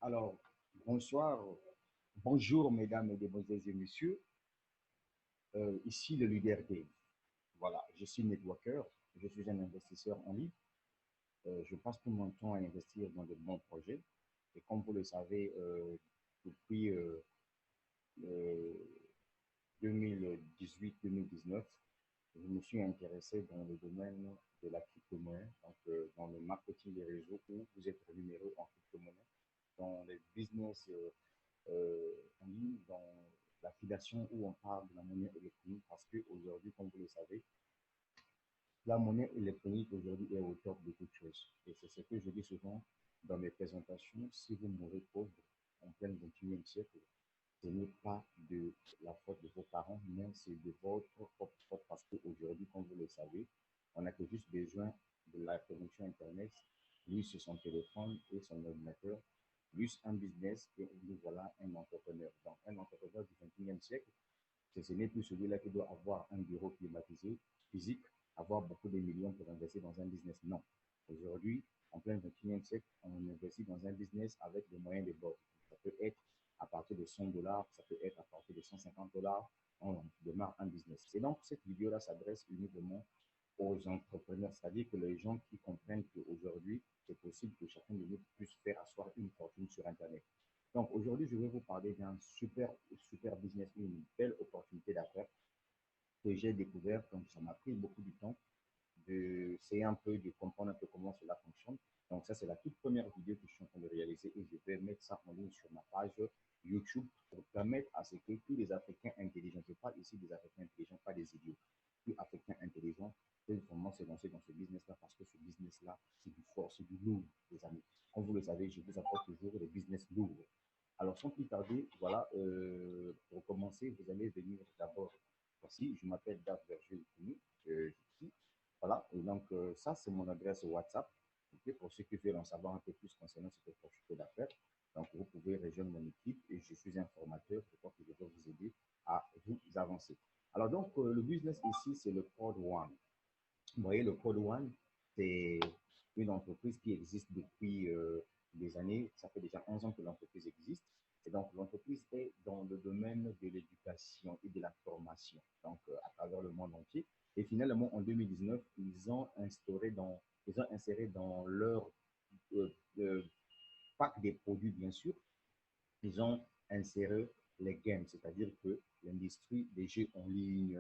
Alors, bonsoir, bonjour mesdames, mesdemoiselles et messieurs. Ici le leader Dave. Voilà, je suis networker, je suis un investisseur en ligne. Je passe tout mon temps à investir dans de bons projets. Et comme vous le savez, depuis euh, 2018-2019, je me suis intéressé dans le domaine de la crypto-monnaie, donc dans le marketing des réseaux où vous êtes rémunéré en crypto-monnaie, dans les business en ligne, dans l'affiliation où on parle de la monnaie électronique, parce qu'aujourd'hui, comme vous le savez, la monnaie électronique aujourd'hui est au top de toutes choses. Et c'est ce que je dis souvent dans mes présentations, si vous mourrez pauvre en plein 21e siècle, ce n'est pas de la faute de vos parents, mais c'est de votre propre faute parce qu'aujourd'hui, comme vous le savez, on n'a que juste besoin de la connexion Internet, lui sur son téléphone et son ordinateur, plus un business et nous voilà un entrepreneur. Donc, un entrepreneur du 21e siècle, ce n'est plus celui-là qui doit avoir un bureau climatisé, physique, avoir beaucoup de millions pour investir dans un business. Non. Aujourd'hui, en plein 21e siècle, on investit dans un business avec des moyens de bord. Ça peut être à partir de 100 dollars, ça peut être à partir de 150 dollars, on démarre un business. Et donc, cette vidéo-là s'adresse uniquement aux entrepreneurs, c'est-à-dire que les gens qui comprennent qu'aujourd'hui, c'est possible que chacun de nous puisse faire asseoir une fortune sur Internet. Donc, aujourd'hui, je vais vous parler d'un super business, une belle opportunité d'affaires que j'ai découvert. Donc, ça m'a pris beaucoup de temps d'essayer un peu, de comprendre un peu comment cela fonctionne. Donc, ça, c'est la toute première vidéo que je suis en train de réaliser et je vais mettre ça en ligne sur ma page YouTube pour permettre à ce que tous les Africains intelligents, je parle ici des Africains intelligents, pas des idiots, tous Africains intelligents peuvent vraiment se lancer dans ce business-là parce que ce business-là, c'est du fort, c'est du lourd, les amis. Comme vous le savez, je vous apporte toujours des business lourds. Alors, sans plus tarder, voilà, pour commencer, vous allez venir d'abord. Voici, je m'appelle Dave Vergel, voilà, et donc ça, c'est mon adresse WhatsApp. Okay, pour ceux qui veulent en savoir un peu plus concernant cette opportunité d'affaires, donc vous pouvez rejoindre mon équipe et je suis un formateur. Je crois que je vais vous aider à vous avancer. Alors, donc, le business ici, c'est le Code One. Vous voyez, le Code One, c'est une entreprise qui existe depuis des années. Ça fait déjà 11 ans que l'entreprise existe. Et donc, l'entreprise est dans le domaine de l'éducation et de la formation, donc à travers le monde entier. Et finalement, en 2019, ils ont inséré dans leur euh, euh, pack des produits, bien sûr, ils ont inséré les games, c'est-à-dire que l'industrie des jeux en ligne,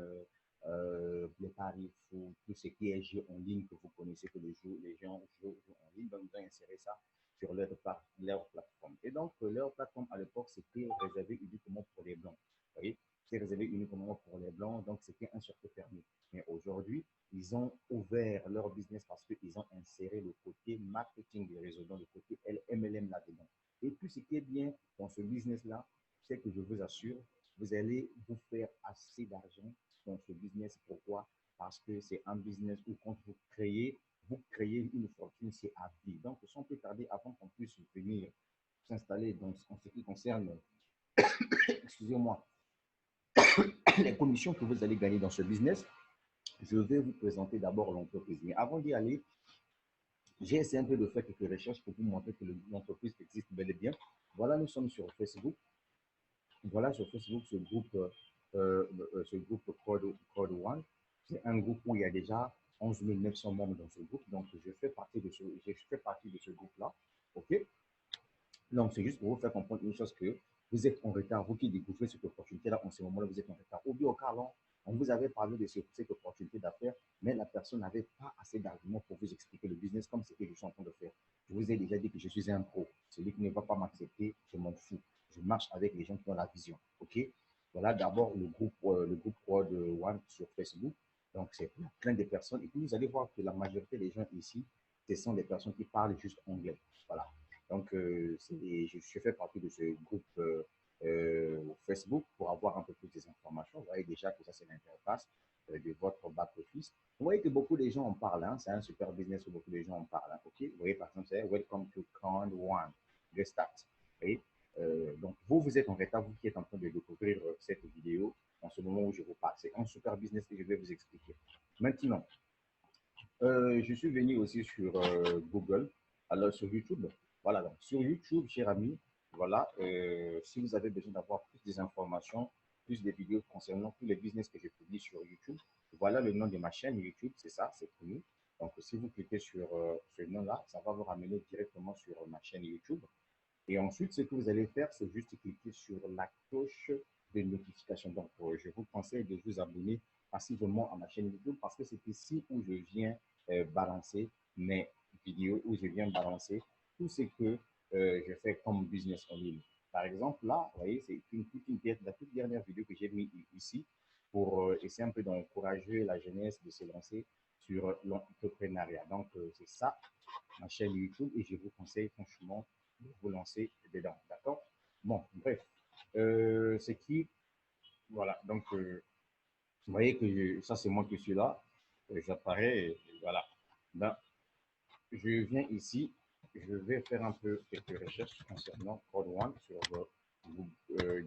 les paris fous, tout ce qui est jeux en ligne que vous connaissez, que les gens jouent en ligne, donc ils ont inséré ça sur leur plateforme. Et donc, leur plateforme à l'époque, c'était réservé uniquement pour les blancs. Vous voyez, c'est réservé uniquement pour les blancs, donc c'était un circuit fermé. Mais aujourd'hui, ils ont ouvert leur business parce qu'ils ont inséré le côté marketing des réseaux, donc le côté MLM là-dedans. Et puis, ce qui est bien dans ce business-là, c'est que je vous assure, vous allez vous faire assez d'argent dans ce business. Pourquoi? Parce que c'est un business où quand vous créez une fortune, c'est à vie. Donc, sans plus tarder, avant qu'on puisse venir s'installer en ce qui concerne, excusez-moi, les commissions que vous allez gagner dans ce business, je vais vous présenter d'abord l'entreprise. Mais avant d'y aller, j'ai essayé un peu de faire quelques recherches pour vous montrer que l'entreprise existe bel et bien. Voilà, nous sommes sur Facebook. Voilà sur Facebook ce groupe Code One. C'est un groupe où il y a déjà 11 900 membres dans ce groupe. Donc, je fais partie de ce groupe-là. OK? Donc, c'est juste pour vous faire comprendre une chose que vous êtes en retard. Vous qui découvrez cette opportunité-là, en ce moment-là, vous êtes en retard. Au bio, Carlon, on vous avait parlé de cette opportunité d'affaires, mais la personne n'avait pas assez d'arguments pour vous expliquer le business comme ce que je suis en train de faire. Je vous ai déjà dit que je suis un pro. Celui qui ne va pas m'accepter, je m'en fous. Je marche avec les gens qui ont la vision. OK? Voilà d'abord le groupe Prod One sur Facebook. Donc, c'est plein de personnes. Et puis, vous allez voir que la majorité des gens ici, ce sont des personnes qui parlent juste anglais. Voilà. Donc, je fais partie de ce groupe Facebook pour avoir un peu plus d'informations. Vous voyez déjà que ça, c'est l'interface de votre back-office. Vous voyez que beaucoup de gens en parlent. Hein? C'est un super business où beaucoup de gens en parlent. Hein? Okay? Vous voyez, par exemple, c'est Welcome to Code One, the start. Vous voyez? Donc, vous êtes en retard, vous qui êtes en train de découvrir cette vidéo en ce moment où je vous parle. C'est un super business que je vais vous expliquer. Maintenant, je suis venu aussi sur Google, alors sur YouTube. Voilà, donc sur YouTube, cher ami, voilà, si vous avez besoin d'avoir plus des informations, plus des vidéos concernant tous les business que je publie sur YouTube, voilà le nom de ma chaîne YouTube, c'est ça, c'est connu. Donc, si vous cliquez sur ce nom-là, ça va vous ramener directement sur ma chaîne YouTube. Et ensuite, ce que vous allez faire, c'est juste cliquer sur la cloche de notification. Donc, je vous conseille de vous abonner passivement à ma chaîne YouTube parce que c'est ici où je viens balancer mes vidéos, où je viens balancer tout ce que je fais comme business en ligne. Par exemple, là, vous voyez, c'est la toute dernière vidéo que j'ai mis ici pour essayer un peu d'encourager la jeunesse de se lancer sur l'entrepreneuriat. Donc, c'est ça, ma chaîne YouTube, et je vous conseille franchement de vous lancer dedans. D'accord? Bon, bref. C'est qui? Voilà. Donc, vous voyez que ça, c'est moi qui suis là. J'apparais, et voilà. Ben, je viens ici. Je vais faire un peu quelques recherches concernant Code One sur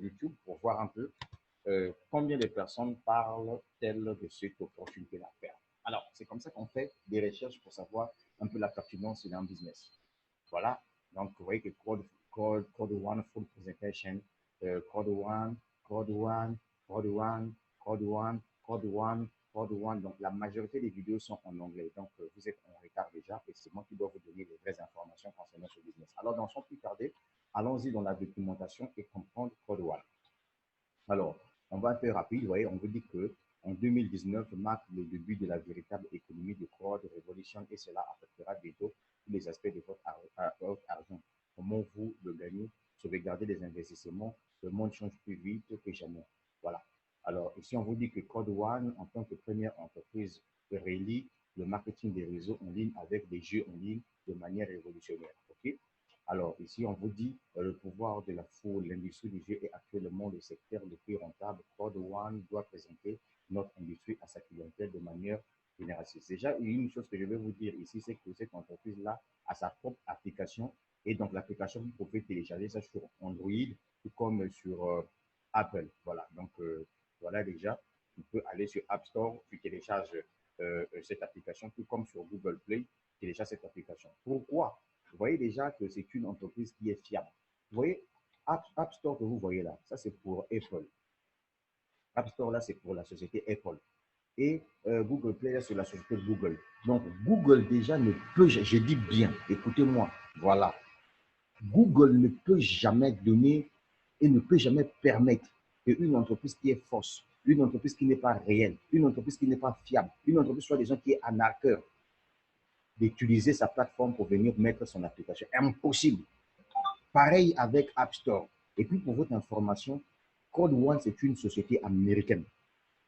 YouTube pour voir un peu combien de personnes parlent-elles de cette opportunité d'affaires. Alors, c'est comme ça qu'on fait des recherches pour savoir un peu la pertinence d'un business. Voilà. Donc, vous voyez que Code One Full Presentation, Code One, Code One, Code One, Code One, Code One, Code One. Donc, la majorité des vidéos sont en anglais. Donc, vous êtes en retard déjà et c'est moi qui dois vous donner les vraies informations concernant ce business. Alors, sans plus tarder, allons-y dans la documentation et comprendre Code One. Alors, on va être rapide. Vous voyez, on vous dit que en 2019 marque le début de la véritable économie de Code Revolution et cela affectera bientôt tous les aspects de votre argent. Comment vous le gagnez, sauvegarder les investissements, le monde change plus vite que jamais. Voilà. Alors, ici, on vous dit que Code One, en tant que première entreprise, relie le marketing des réseaux en ligne avec des jeux en ligne de manière révolutionnaire. OK? Alors, ici, on vous dit le pouvoir de la foule. L'industrie du jeu est actuellement le secteur le plus rentable. Code One doit présenter notre industrie à sa clientèle de manière généraliste. Déjà, une chose que je vais vous dire ici, c'est que cette entreprise-là a sa propre application. Et donc, l'application, vous pouvez télécharger ça sur Android, tout comme sur Apple. Voilà. Donc, voilà déjà. Tu peux aller sur App Store, tu télécharges cette application, tout comme sur Google Play, tu télécharges cette application. Pourquoi? Vous voyez déjà que c'est une entreprise qui est fiable. Vous voyez, App Store que vous voyez là, ça c'est pour Apple. App Store là, c'est pour la société Apple. Et Google Play, là, c'est la société Google. Donc, Google déjà ne peut, je dis bien, écoutez-moi, voilà. Google ne peut jamais donner et ne peut jamais permettre qu'une entreprise qui est fausse, une entreprise qui n'est pas réelle, une entreprise qui n'est pas fiable, une entreprise soit des gens qui est un arnaqueur, d'utiliser sa plateforme pour venir mettre son application. Impossible. Pareil avec App Store. Et puis pour votre information, Code One, c'est une société américaine.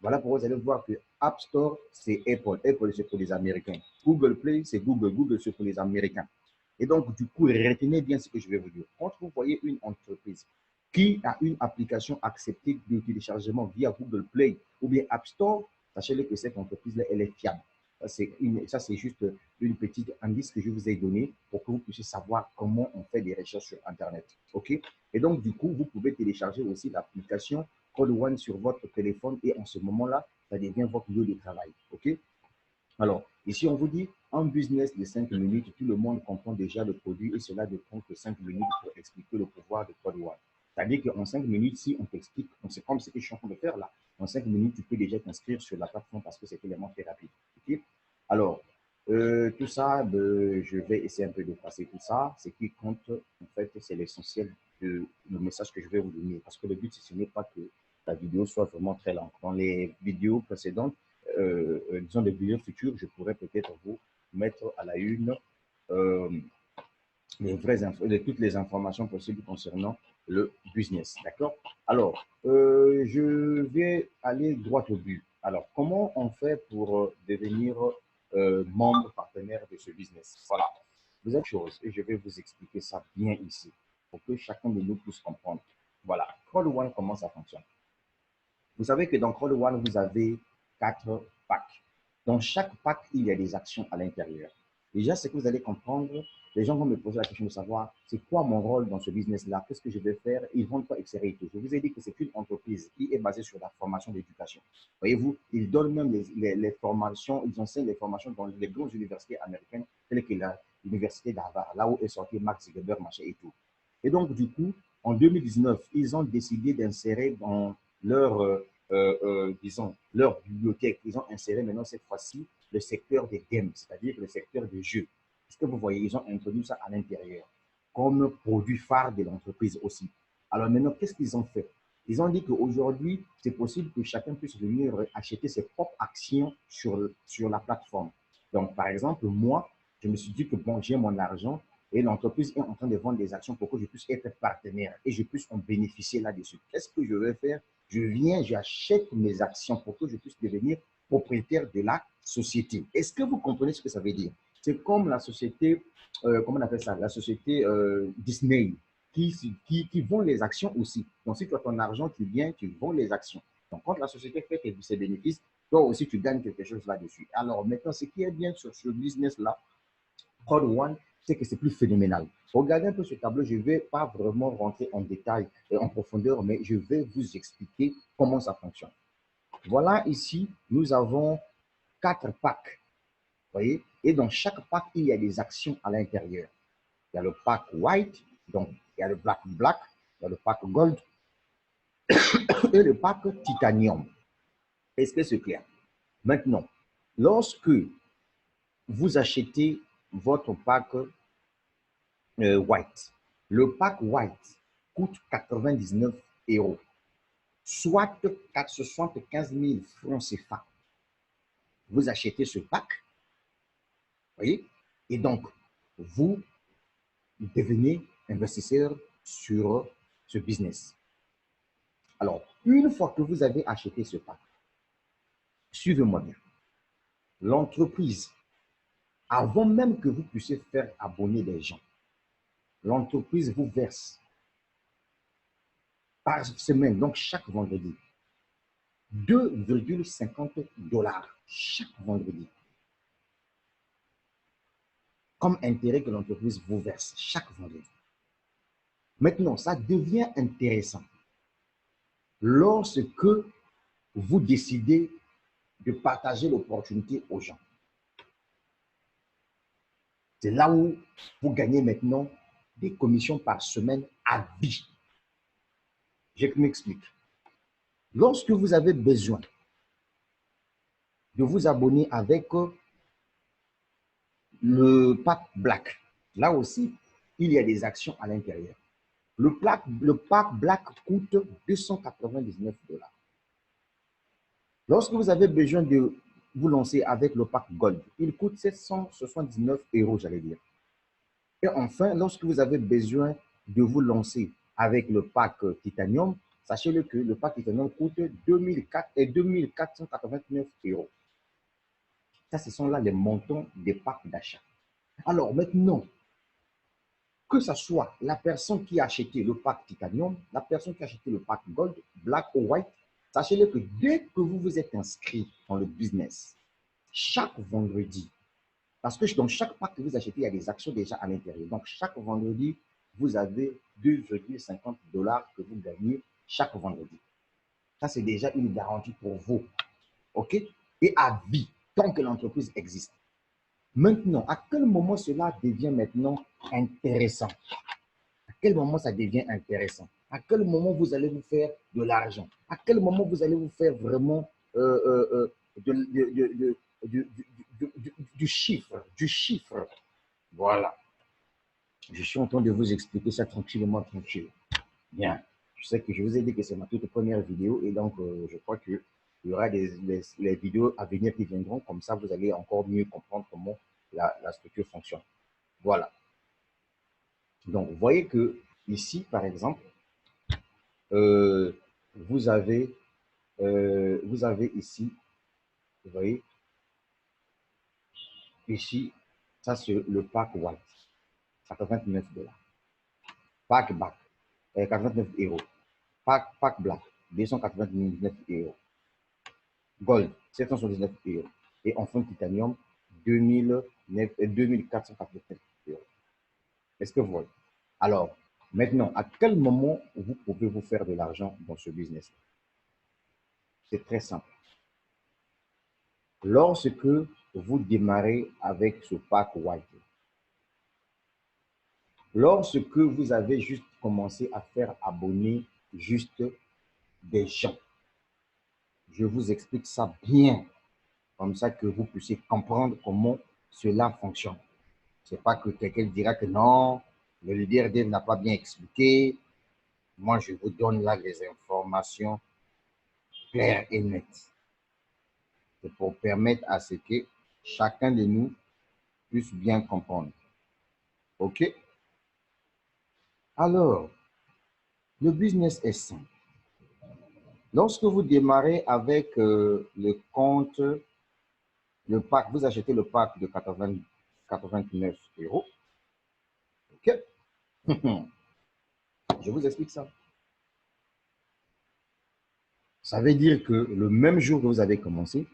Voilà pourquoi vous allez voir que App Store, c'est Apple. Apple, c'est pour les Américains. Google Play, c'est Google. Google, c'est pour les Américains. Et donc, du coup, retenez bien ce que je vais vous dire. Quand vous voyez une entreprise qui a une application acceptée de téléchargement via Google Play ou bien App Store, sachez-le que cette entreprise-là, elle est fiable. Ça, c'est juste une petite indice que je vous ai donné pour que vous puissiez savoir comment on fait des recherches sur Internet. OK? Et donc, du coup, vous pouvez télécharger aussi l'application Code One sur votre téléphone et en ce moment-là, ça devient votre lieu de travail. OK? Alors, ici, on vous dit, en business de 5 minutes, tout le monde comprend déjà le produit et cela ne prend que 5 minutes pour expliquer le pouvoir de Code One. C'est-à-dire qu'en 5 minutes, si on t'explique, c'est comme ce que je suis en train de faire là, en 5 minutes, tu peux déjà t'inscrire sur la plateforme parce que c'est tellement très rapide. Okay? Alors, tout ça, je vais essayer un peu de passer tout ça. Ce qui compte, en fait, c'est l'essentiel de le message que je vais vous donner. Parce que le but, ce n'est pas que la vidéo soit vraiment très lente. Dans les vidéos précédentes, disons des vidéos futures, je pourrais peut-être vous mettre à la une euh, toutes les informations possibles concernant le business. D'accord? Alors, je vais aller droit au but. Alors, comment on fait pour devenir membre partenaire de ce business? Voilà. Vous êtes chose et je vais vous expliquer ça bien ici pour que chacun de nous puisse comprendre. Voilà. Call One, comment ça fonctionne? Vous savez que dans Call One, vous avez 4 packs. Dans chaque pack, il y a des actions à l'intérieur. Déjà, ce que vous allez comprendre, les gens vont me poser la question de savoir c'est quoi mon rôle dans ce business-là, qu'est-ce que je vais faire, ils vont pas etc. Je vous ai dit que c'est une entreprise qui est basée sur la formation d'éducation. Voyez-vous, ils donnent même les formations, ils enseignent les formations dans les grandes universités américaines, telles que l'université d'Harvard, là où est sorti Mark Zuckerberg, machin et tout. Et donc, du coup, en 2019, ils ont décidé d'insérer dans leur, disons, leur bibliothèque, ils ont inséré maintenant cette fois-ci le secteur des games, c'est-à-dire le secteur des jeux. Est-ce que vous voyez, ils ont introduit ça à l'intérieur comme produit phare de l'entreprise aussi. Alors maintenant, qu'est-ce qu'ils ont fait? Ils ont dit qu'aujourd'hui, c'est possible que chacun puisse venir acheter ses propres actions sur la plateforme. Donc, par exemple, moi, je me suis dit que bon, j'ai mon argent et l'entreprise est en train de vendre des actions pour que je puisse être partenaire et je puisse en bénéficier là-dessus. Qu'est-ce que je vais faire? Je viens, j'achète mes actions pour que je puisse devenir propriétaire de la société. Est-ce que vous comprenez ce que ça veut dire? C'est comme la société, comment on appelle ça? La société Disney qui vend les actions aussi. Donc, si tu as ton argent, tu viens, tu vends les actions. Donc, quand la société fait ses bénéfices, toi aussi, tu gagnes quelque chose là-dessus. Alors, maintenant, ce qui est bien sur ce business-là, Code One, c'est que c'est plus phénoménal. Regardez un peu ce tableau, je ne vais pas vraiment rentrer en détail et en profondeur, mais je vais vous expliquer comment ça fonctionne. Voilà, ici, nous avons 4 packs. Vous voyez? Et dans chaque pack, il y a des actions à l'intérieur. Il y a le pack White, donc il y a le Black, il y a le pack Gold et le pack Titanium. Est-ce que c'est clair? Maintenant, lorsque vous achetez votre pack White, le pack White coûte 99 €, soit 75 000 francs CFA. Vous achetez ce pack, voyez, et donc vous devenez investisseur sur ce business. Alors, une fois que vous avez acheté ce pack, suivez-moi bien. L'entreprise, avant même que vous puissiez faire abonner des gens, l'entreprise vous verse par semaine, donc chaque vendredi, 2,50 $ chaque vendredi, comme intérêt que l'entreprise vous verse chaque vendredi. Maintenant, ça devient intéressant lorsque vous décidez de partager l'opportunité aux gens. C'est là où vous gagnez maintenant des commissions par semaine à vie. Je m'explique. Lorsque vous avez besoin de vous abonner avec le pack Black, là aussi, il y a des actions à l'intérieur. Le pack Black coûte 299 $. Lorsque vous avez besoin de vous lancer avec le pack Gold, il coûte 779 €, j'allais dire. Et enfin, lorsque vous avez besoin de vous lancer avec le pack Titanium, sachez-le que le pack Titanium coûte 2489 €. Ça, ce sont là les montants des packs d'achat. Alors maintenant, que ce soit la personne qui a acheté le pack Titanium, la personne qui a acheté le pack Gold, Black ou White, sachez-le que dès que vous vous êtes inscrit dans le business, chaque vendredi, parce que dans chaque pack que vous achetez, il y a des actions déjà à l'intérieur. Donc, chaque vendredi, vous avez 2,50 $ que vous gagnez chaque vendredi. Ça, c'est déjà une garantie pour vous. OK? Et à vie, tant que l'entreprise existe. Maintenant, à quel moment cela devient maintenant intéressant? À quel moment ça devient intéressant? À quel moment vous allez vous faire de l'argent? À quel moment vous allez vous faire vraiment du chiffre? Du chiffre. Voilà. Je suis en train de vous expliquer ça tranquillement, tranquille. Bien. Je sais que je vous ai dit que c'est ma toute première vidéo et donc je crois qu'il y aura les vidéos à venir qui viendront. Comme ça, vous allez encore mieux comprendre comment la structure fonctionne. Voilà. Donc, vous voyez que ici, par exemple, vous avez ici, vous voyez, ici, ça c'est le pack white, 89 $. Pack black, 89 €. Pack black, 299 €. Gold, 779 €. Et enfin, titanium, 2489 €. Est-ce que vous voyez? Alors, maintenant, à quel moment vous pouvez vous faire de l'argent dans ce business? C'est très simple. Lorsque vous démarrez avec ce pack white, lorsque vous avez juste commencé à faire abonner juste des gens. Je vous explique ça bien, comme ça que vous puissiez comprendre comment cela fonctionne. Ce n'est pas que quelqu'un dira que non, le leader Dave n'a pas bien expliqué. Moi, je vous donne là les informations claires et nettes. C'est pour permettre à ce que chacun de nous puisse bien comprendre. OK? Alors, le business est simple. Lorsque vous démarrez avec le compte, le pack, vous achetez le pack de 89 euros. OK? Je vous explique ça. Ça veut dire que le même jour que vous avez commencé,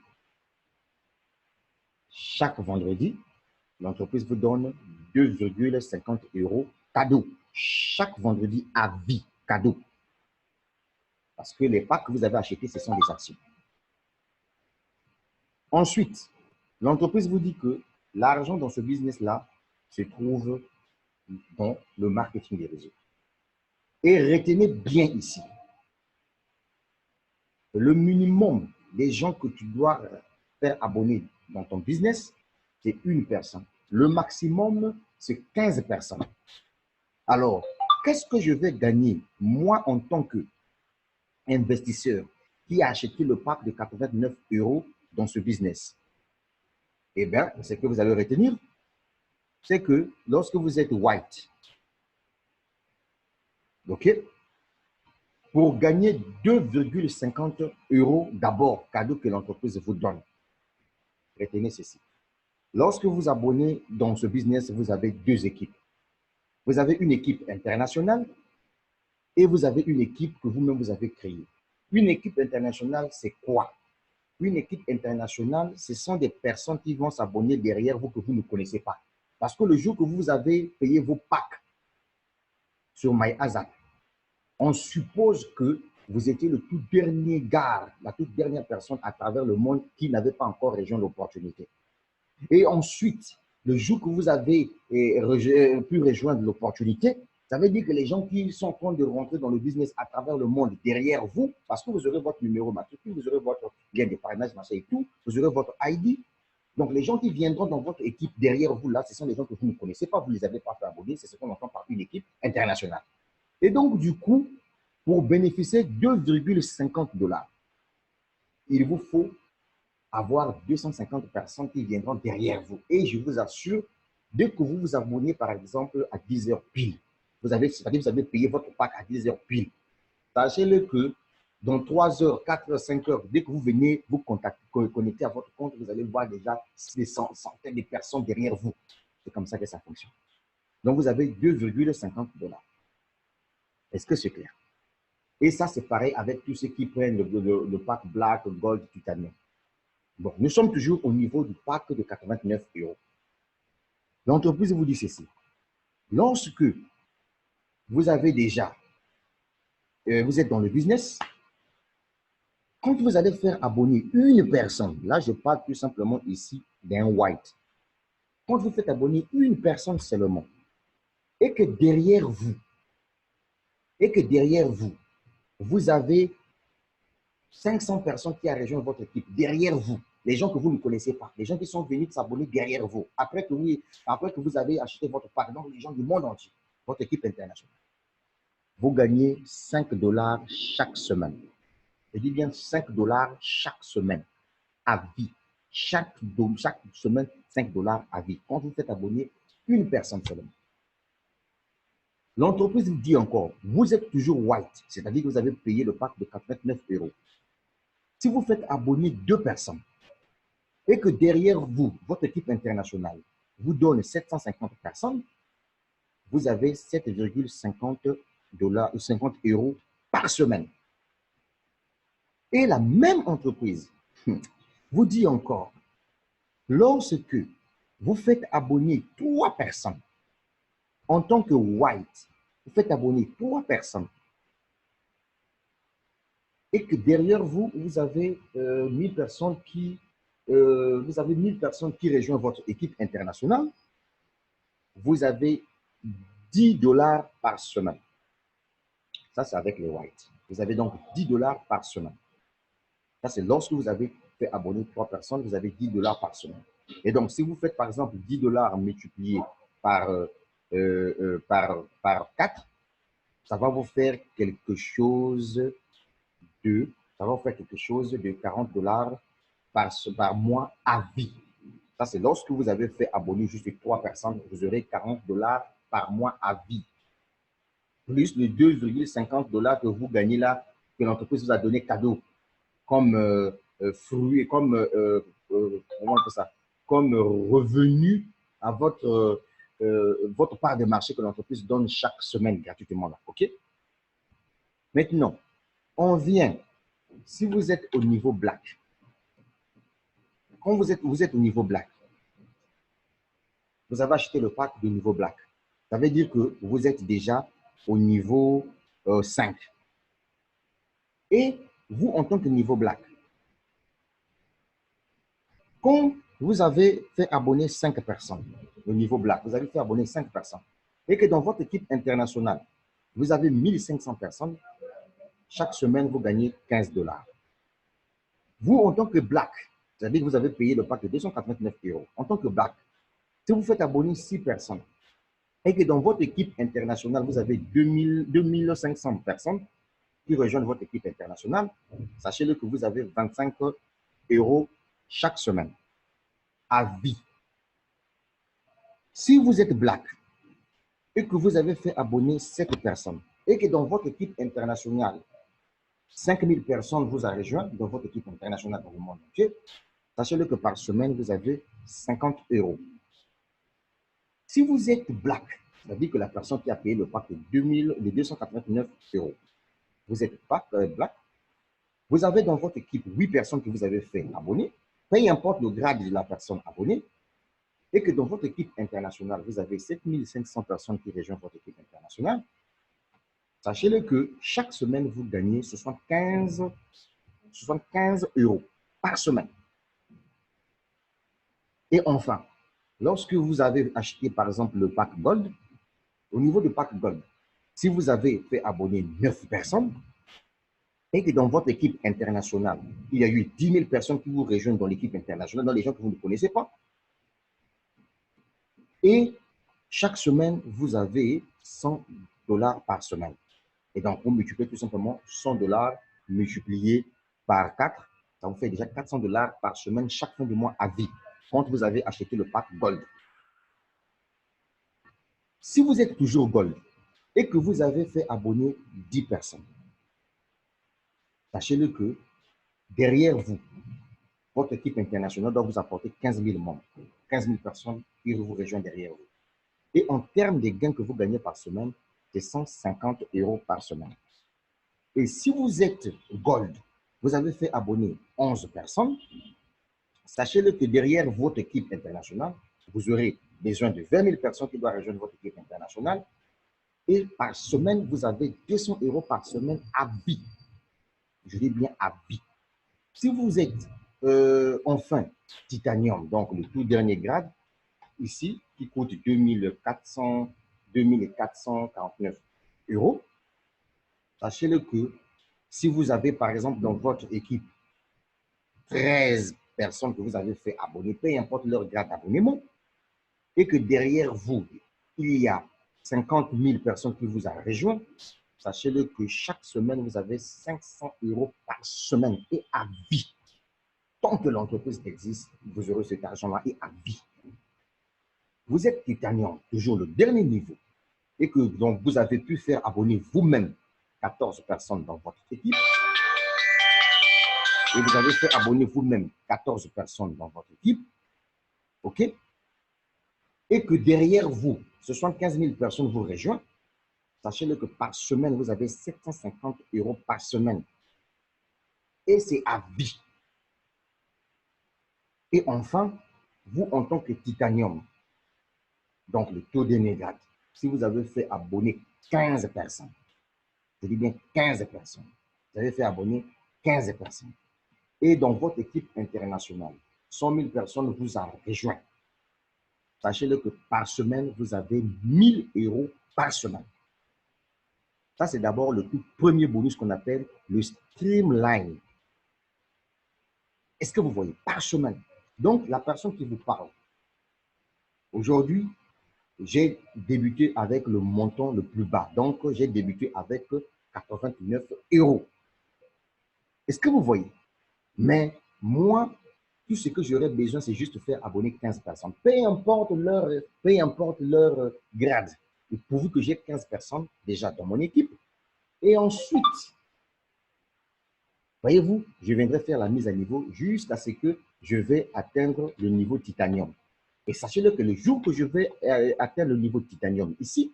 chaque vendredi, l'entreprise vous donne 2,50 euros cadeau. Chaque vendredi à vie, cadeau. Parce que les packs que vous avez achetés, ce sont des actions. Ensuite, l'entreprise vous dit que l'argent dans ce business-là se trouve dans le marketing des réseaux. Et retenez bien ici, le minimum des gens que tu dois faire abonner dans ton business, c'est une personne. Le maximum, c'est 15 personnes. Alors, qu'est-ce que je vais gagner, moi, en tant qu'investisseur qui a acheté le pack de 89 euros dans ce business? Eh bien, ce que vous allez retenir, c'est que lorsque vous êtes white, OK, pour gagner 2,50 euros d'abord, cadeau que l'entreprise vous donne, retenez ceci. Lorsque vous abonnez dans ce business, vous avez deux équipes. Vous avez une équipe internationale et vous avez une équipe que vous-même vous avez créée. Une équipe internationale, c'est quoi? Une équipe internationale, ce sont des personnes qui vont s'abonner derrière vous que vous ne connaissez pas. Parce que le jour que vous avez payé vos packs sur MyAzap, on suppose que vous étiez le tout dernier gars, la toute dernière personne à travers le monde qui n'avait pas encore rejoint l'opportunité. Et ensuite, le jour que vous avez pu rejoindre l'opportunité, ça veut dire que les gens qui sont en train de rentrer dans le business à travers le monde derrière vous, parce que vous aurez votre numéro matricule, vous aurez votre lien de parrainage, machin et tout, vous aurez votre ID. Donc, les gens qui viendront dans votre équipe derrière vous, là, ce sont les gens que vous ne connaissez pas, vous ne les avez pas fait abonner, c'est ce qu'on entend par une équipe internationale. Et donc, du coup, pour bénéficier de 2,50 $, il vous faut avoir 250 personnes qui viendront derrière vous. Et je vous assure, dès que vous vous abonnez, par exemple, à 10 heures pile, vous avez payé votre pack à 10 heures pile. Sachez-le que dans 3 heures, 4 heures, 5 heures, dès que vous venez vous connecter à votre compte, vous allez voir déjà des centaines de personnes derrière vous. C'est comme ça que ça fonctionne. Donc, vous avez 2,50 $. Est-ce que c'est clair? Et ça, c'est pareil avec tous ceux qui prennent le pack Black, Gold, Titanium. Bon, nous sommes toujours au niveau du pack de 89 euros. L'entreprise vous dit ceci. Lorsque vous avez déjà, vous êtes dans le business, quand vous allez faire abonner une personne, là je parle tout simplement ici d'un white, quand vous faites abonner une personne seulement, et que derrière vous, vous avez 500 personnes qui ont rejoint votre équipe, derrière vous, les gens que vous ne connaissez pas, les gens qui sont venus s'abonner derrière vous, après que vous avez acheté votre pack, donc les gens du monde entier, votre équipe internationale, vous gagnez 5 $ chaque semaine. Je dis bien 5 $ chaque semaine, à vie. Chaque semaine, 5 $ à vie. Quand vous faites abonner une personne seulement. L'entreprise vous dit encore, vous êtes toujours white, c'est-à-dire que vous avez payé le pack de 89 euros. Si vous faites abonner 2 personnes et que derrière vous, votre équipe internationale vous donne 750 personnes, vous avez 7,50 $ 50 euros par semaine. Et la même entreprise vous dit encore, lorsque vous faites abonner 3 personnes en tant que white, vous faites abonner 3 personnes et que derrière vous, vous avez 1000 personnes qui rejoignent votre équipe internationale, vous avez $10 par semaine. Ça, c'est avec les whites. Vous avez donc $10 par semaine. Ça, c'est lorsque vous avez fait abonner 3 personnes, vous avez $10 par semaine. Et donc, si vous faites par exemple $10 multiplié par, par 4, ça va vous faire quelque chose de, $40 par mois à vie. Ça, c'est lorsque vous avez fait abonner juste 3 personnes, vous aurez $40 par mois à vie. Plus les $2,50 que vous gagnez là, que l'entreprise vous a donné cadeau, comme fruit, comme, comment on appelle ça, comme revenu à votre part de marché que l'entreprise donne chaque semaine gratuitement. Là, OK? Maintenant, on vient, si vous êtes au niveau black, quand vous êtes au niveau black, vous avez acheté le pack de niveau black. Ça veut dire que vous êtes déjà au niveau 5. Et vous, en tant que niveau black, quand vous avez fait abonner 5 personnes, au niveau black, vous avez fait abonner 5 personnes, et que dans votre équipe internationale, vous avez 1500 personnes, chaque semaine, vous gagnez $15. Vous, en tant que black, c'est-à-dire que vous avez payé le pack de 289 €. En tant que black, si vous faites abonner 6 personnes, et que dans votre équipe internationale, vous avez 2500 personnes qui rejoignent votre équipe internationale, sachez-le que vous avez 25 € chaque semaine, à vie. Si vous êtes black et que vous avez fait abonner 7 personnes, et que dans votre équipe internationale, 5000 personnes vous ont rejoint dans votre équipe internationale dans le monde entier, sachez-le que par semaine, vous avez 50 €. Si vous êtes black, c'est-à-dire que la personne qui a payé le pack de 289 €, vous êtes black, vous avez dans votre équipe 8 personnes que vous avez fait abonner, peu importe le grade de la personne abonnée, et que dans votre équipe internationale, vous avez 7500 personnes qui rejoignent votre équipe internationale, sachez-le que chaque semaine, vous gagnez 75 € par semaine. Et enfin, lorsque vous avez acheté, par exemple, le pack Gold, au niveau du pack Gold, si vous avez fait abonner 9 personnes, et que dans votre équipe internationale, il y a eu 10 000 personnes qui vous rejoignent dans l'équipe internationale, dans les gens que vous ne connaissez pas, et chaque semaine, vous avez $100 par semaine. Et donc, vous multipliez tout simplement $100 multiplié par 4, ça vous fait déjà $400 par semaine chaque fin du mois à vie, quand vous avez acheté le pack Gold. Si vous êtes toujours Gold et que vous avez fait abonner 10 personnes, sachez-le que derrière vous, votre équipe internationale doit vous apporter 15 000 membres, 15 000 personnes qui vous rejoignent derrière vous. Et en termes de gains que vous gagnez par semaine, c'est 150 € par semaine. Et si vous êtes Gold, vous avez fait abonner 11 personnes, sachez-le que derrière votre équipe internationale, vous aurez besoin de 20 000 personnes qui doivent rejoindre votre équipe internationale. Et par semaine, vous avez 200 € par semaine à vie. Je dis bien à vie. Si vous êtes enfin Titanium, donc le tout dernier grade, ici, qui coûte 2449 €, sachez-le que si vous avez, par exemple, dans votre équipe 13 personnes que vous avez fait abonner, peu importe leur grade d'abonnement, et que derrière vous, il y a 50 000 personnes qui vous ont rejoint, sachez-le que chaque semaine, vous avez 500 € par semaine et à vie. Tant que l'entreprise existe, vous aurez cet argent-là et à vie. Vous êtes Titanium, toujours le dernier niveau, et que donc vous avez pu faire abonner vous-même 14 personnes dans votre équipe, et vous avez fait abonner vous-même 14 personnes dans votre équipe, OK? Et que derrière vous, 75 000 personnes vous rejoignent, sachez-le que par semaine, vous avez 750 € par semaine. Et c'est à vie. Et enfin, vous, en tant que Titanium, donc le taux des grade, si vous avez fait abonner 15 personnes, je dis bien 15 personnes, vous avez fait abonner 15 personnes, et dans votre équipe internationale, 100 000 personnes vous ont rejoint, Sachez-le que par semaine, vous avez 1000 euros par semaine. Ça, c'est d'abord le tout premier bonus qu'on appelle le streamline. Est-ce que vous voyez? Par semaine. Donc, la personne qui vous parle, aujourd'hui, j'ai débuté avec le montant le plus bas. Donc, j'ai débuté avec 89 euros. Est-ce que vous voyez? Mais moi, tout ce que j'aurais besoin, c'est juste faire abonner 15 personnes. Peu importe leur grade. Et pourvu que j'ai 15 personnes déjà dans mon équipe. Et ensuite, voyez-vous, je viendrai faire la mise à niveau jusqu'à ce que je vais atteindre le niveau titanium. Et sachez-le que le jour que je vais atteindre le niveau titanium ici,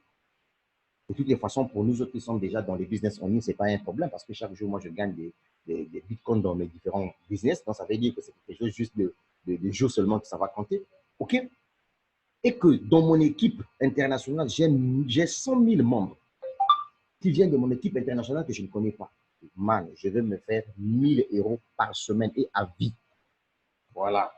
de toutes les façons, pour nous autres qui sommes déjà dans les business en ligne, ce n'est pas un problème parce que chaque jour, moi, je gagne des bitcoins dans mes différents business. Donc, ça veut dire que c'est quelque chose juste de jours seulement que ça va compter. OK? Et que dans mon équipe internationale, j'ai 100 000 membres qui viennent de mon équipe internationale que je ne connais pas. Man, je vais me faire 1000 euros par semaine et à vie. Voilà.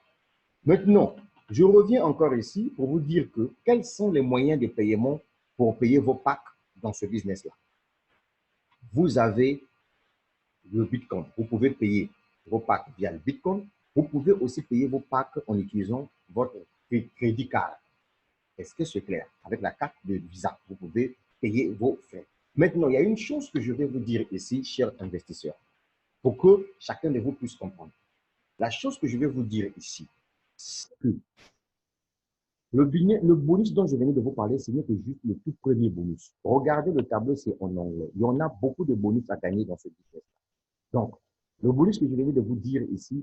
Maintenant, je reviens encore ici pour vous dire que quels sont les moyens de paiement pour payer vos packs dans ce business-là. Vous avez le Bitcoin. Vous pouvez payer vos packs via le Bitcoin. Vous pouvez aussi payer vos packs en utilisant votre crédit card. Est-ce que c'est clair? Avec la carte de Visa, vous pouvez payer vos frais. Maintenant, il y a une chose que je vais vous dire ici, chers investisseurs, pour que chacun de vous puisse comprendre. La chose que je vais vous dire ici, c'est que le bonus dont je venais de vous parler, ce n'est que juste le tout premier bonus. Regardez le tableau, c'est en anglais. Il y en a beaucoup de bonus à gagner dans ce business. Donc, le bonus que je venais de vous dire ici,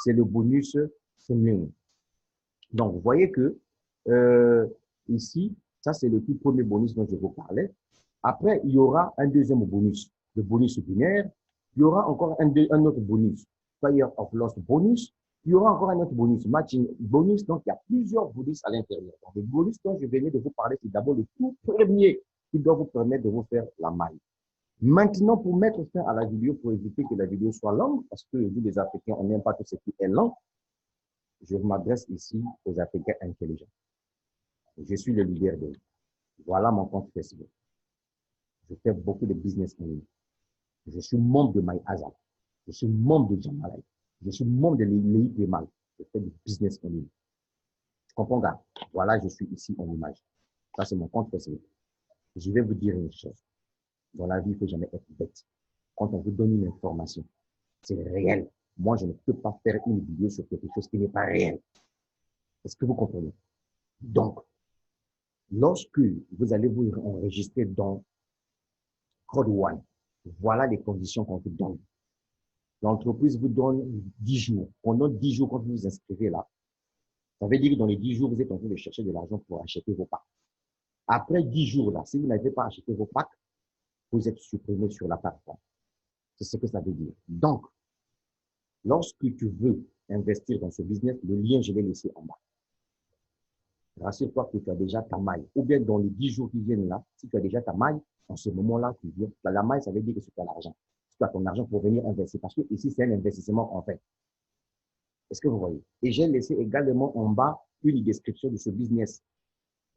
c'est le bonus semaine. Donc, vous voyez que ici, ça, c'est le tout premier bonus dont je vous parlais. Après, il y aura un deuxième bonus, le bonus binaire. Il y aura encore un autre bonus, Fire of Lost bonus. Il y aura encore un autre bonus, matching bonus. Donc, il y a plusieurs bonus à l'intérieur. Donc, le bonus dont je venais de vous parler, c'est d'abord le tout premier qui doit vous permettre de vous faire la maille. Maintenant, pour mettre fin à la vidéo, pour éviter que la vidéo soit longue, parce que nous, les Africains, on n'aime pas tout ce qui est lent, je m'adresse ici aux Africains intelligents. Je suis le leader de. Voilà mon compte Facebook. Je fais beaucoup de business en ligne. Je suis membre de MyAza. Je suis membre de Jamalai. Je suis membre de l'EIPMAL. Je fais du business en ligne. Tu comprends, gars? Voilà, je suis ici en image. Ça, c'est mon compte Facebook. Je vais vous dire une chose. Dans la vie, il ne faut jamais être bête. Quand on vous donne une information, c'est réel. Moi, je ne peux pas faire une vidéo sur quelque chose qui n'est pas réel. Est-ce que vous comprenez? Donc, lorsque vous allez vous enregistrer dans Code One, voilà les conditions qu'on vous donne. L'entreprise vous donne 10 jours. Pendant 10 jours, quand vous vous inscrivez là, ça veut dire que dans les 10 jours, vous êtes en train de chercher de l'argent pour acheter vos packs. Après 10 jours là, si vous n'avez pas acheté vos packs, vous êtes supprimé sur la plateforme. C'est ce que ça veut dire. Donc, lorsque tu veux investir dans ce business, le lien, je l'ai laissé en bas. Rassure-toi que tu as déjà ta maille. Ou bien dans les 10 jours qui viennent là, si tu as déjà ta maille, en ce moment-là, tu viens. La maille, ça veut dire que tu as l'argent. Tu as ton argent pour venir investir. Parce que ici, c'est un investissement en fait. Est-ce que vous voyez? Et j'ai laissé également en bas une description de ce business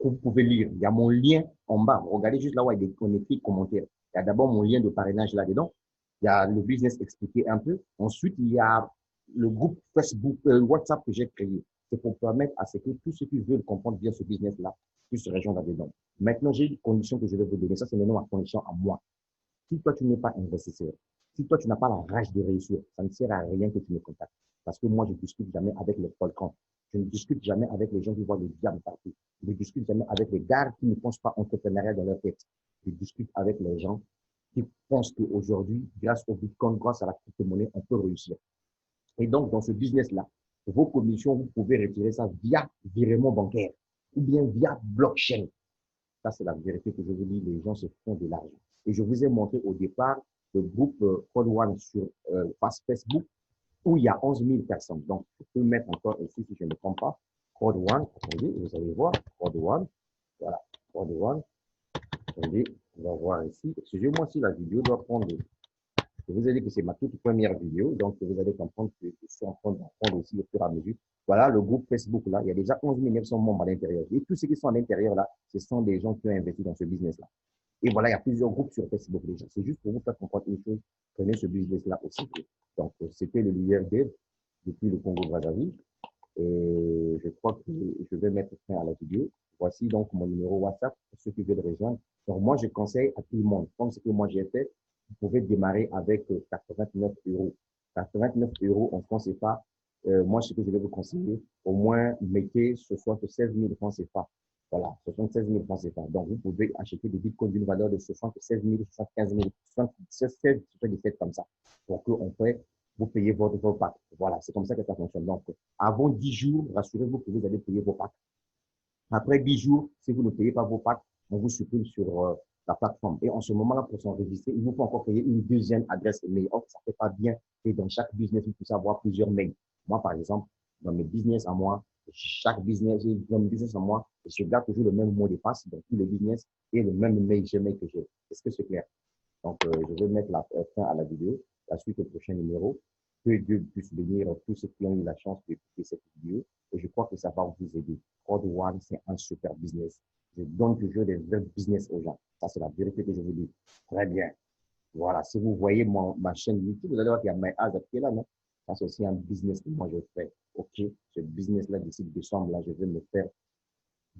que vous pouvez lire. Il y a mon lien en bas. Regardez juste là où il y a écrit commentaire. Il y a d'abord mon lien de parrainage là-dedans. Il y a le business expliqué un peu. Ensuite, il y a le groupe Facebook, WhatsApp que j'ai créé. C'est pour permettre à ce que tous ceux qui veulent comprendre bien ce business-là puissent se rejoindre là-dedans. Maintenant, j'ai une condition que je vais vous donner. Ça, c'est maintenant ma condition à moi. Si toi, tu n'es pas investisseur, si toi, tu n'as pas la rage de réussir, ça ne sert à rien que tu me contactes. Parce que moi, je ne discute jamais avec les volcans. Je ne discute jamais avec les gens qui voient le diable partout. Je ne discute jamais avec les gars qui ne pensent pas entrepreneuriat dans leur tête. Je discute avec les gens qui pensent qu'aujourd'hui, grâce au Bitcoin, grâce à la crypto-monnaie, on peut réussir. Et donc, dans ce business-là, vos commissions, vous pouvez retirer ça via virement bancaire ou bien via blockchain. Ça, c'est la vérité que je vous dis, les gens se font de l'argent. Et je vous ai montré au départ le groupe Code One sur Facebook où il y a 11 000 personnes. Donc, je peux mettre encore ici, si je ne me trompe pas, Code One. Attendez, vous allez voir, Code One. Voilà, Code One. Attendez, on va voir ici. Excusez-moi si la vidéo doit prendre. Je vous ai dit que c'est ma toute première vidéo, donc vous allez comprendre que je suis en train d'apprendre aussi au fur et à mesure. Voilà, le groupe Facebook, là, il y a déjà 11 900 membres à l'intérieur. Et tous ceux qui sont à l'intérieur, là, ce sont des gens qui ont investi dans ce business-là. Et voilà, il y a plusieurs groupes sur Facebook déjà. C'est juste pour vous faire comprendre une chose. Prenez ce business-là aussi. Donc, c'était le leader Dave depuis le Congo-Brazzaville. Et je crois que je vais mettre fin à la vidéo. Voici donc mon numéro WhatsApp pour ceux qui veulent rejoindre. Donc, moi, je conseille à tout le monde, comme ce que moi j'ai fait, vous pouvez démarrer avec 89 euros. 89 euros en francs CFA. Moi, ce que je vais vous conseiller, au moins, mettez ce 76 000 francs CFA. Voilà, 76 000 francs CFA. Donc, vous pouvez acheter des bitcoins d'une valeur de 76 000, 75 000, 76, 77 comme ça, pour qu'on puisse vous payez votre pack. Voilà, c'est comme ça que ça fonctionne. Donc, avant 10 jours, rassurez-vous que vous allez payer vos packs. Après 10 jours, si vous ne payez pas vos packs, on vous supprime sur la plateforme. Et en ce moment-là, pour s'enregistrer, il vous faut encore payer une deuxième adresse mail. Or, ça ne fait pas bien. Et dans chaque business, vous pouvez avoir plusieurs mails. Moi, par exemple, dans mes business à moi, chaque business, dans mes business à moi, je garde toujours le même mot de passe dans tous les business et le même mail Gmail que j'ai. Est-ce que c'est clair? Donc, je vais mettre la fin à la vidéo, la suite au prochain numéro. Que Dieu puisse bénir tous ceux qui ont eu la chance d'écouter cette vidéo. Et je crois que ça va vous aider. Code One, c'est un super business. Je donne toujours des vrais business aux gens. Ça, c'est la vérité que je vous dis. Très bien. Voilà. Si vous voyez ma chaîne YouTube, vous allez voir qu'il y a My Eyes qui est là, non? Ça, c'est aussi un business que moi, je fais. OK. Ce business-là, d'ici décembre, là, je vais me faire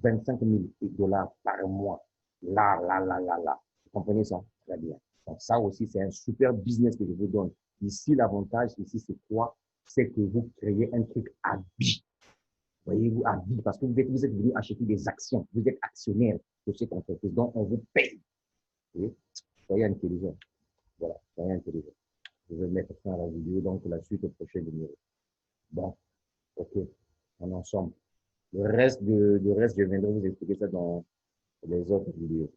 25 000 dollars par mois. Là, là, là, là, là. Vous comprenez ça? Très bien. Donc, ça aussi, c'est un super business que je vous donne. Ici, l'avantage, ici, c'est quoi? C'est que vous créez un truc à vie. Voyez-vous, à vie, parce que vous êtes venu acheter des actions. Vous êtes actionnaire de cette entreprise. Donc, on vous paye. Vous voyez? Soyez intelligent. Voilà, soyez intelligent. Je vais mettre fin à la vidéo, donc la suite au prochain numéro. Bon, OK, on est ensemble. Le reste, je viendrai vous expliquer ça dans les autres vidéos.